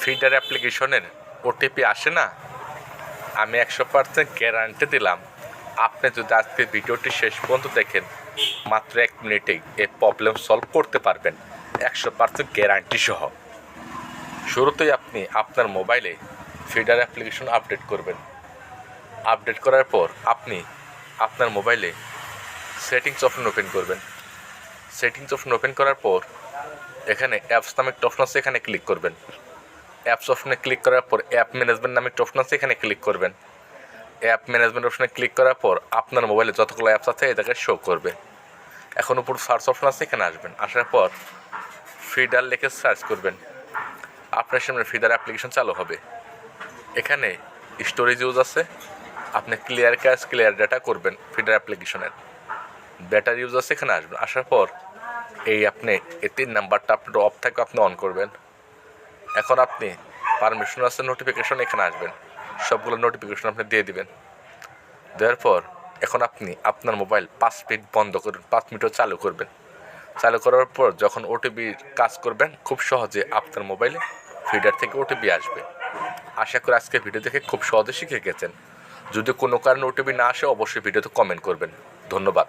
Feeder অ্যাপ্লিকেশনের OTP আসে না, আমি 100% গ্যারান্টি দিলাম, আপনি যদি আজকে ভিডিওটি শেষ পর্যন্ত দেখেন মাত্র 1 মিনিটেই এই প্রবলেম সলভ করতে পারবেন 100% গ্যারান্টি সহ। শুরুতেই আপনি আপনার মোবাইলে ফিডার অ্যাপ্লিকেশন আপডেট করবেন। আপডেট করার পর আপনি আপনার মোবাইলে সেটিংস অপশন ওপেন করবেন। সেটিংস অপশন ওপেন করার পর এখানে অ্যাপস নামে একটা অপশন আছে, এখানে ক্লিক করবেন। অ্যাপস অপশনে ক্লিক করার পর অ্যাপ ম্যানেজমেন্ট নামে একটা অপশন আছে, এখানে ক্লিক করবেন। অ্যাপ ম্যানেজমেন্ট অপশনে ক্লিক করার পর আপনার মোবাইলে যতগুলো অ্যাপস আছে এই জায়গায় শো করবে। এখন উপর সার্চ অপশন আছে, এখানে আসবেন। আসার পর ফিডার লিখে সার্চ করবেন। আপনার সামনে ফিডার অ্যাপ্লিকেশন চালু হবে। এখানে স্টোরেজ ইউজ আছে, আপনি ক্লিয়ার ক্যাশ ক্লিয়ার ডাটা করবেন। ফিডার অ্যাপ্লিকেশনের ব্যাটারি ইউজ আছে, এখানে আসবেন। আসার পর আপনি এই 3 নাম্বারটা আপনার অফ থাকবে, আপনি অন করবেন। এখন আপনি পারমিশন আছে নোটিফিকেশন, এখানে আসবেন। সবগুলো নোটিফিকেশন আপনি দিয়ে দিবেন। দেওয়ার পর এখন আপনি আপনার মোবাইল 5 মিনিট বন্ধ করবেন, 5 মিনিটও চালু করবেন। চালু করার পর যখন ওটিপি কাজ করবেন, খুব সহজে আপনার মোবাইলে ফিডার থেকে ওটিপি আসবে। আশা করি আজকে ভিডিও দেখে খুব সহজে শিখে গেছেন। যদি কোনো কারণে ওটিপি না আসে অবশ্যই ভিডিওতে কমেন্ট করবেন। ধন্যবাদ।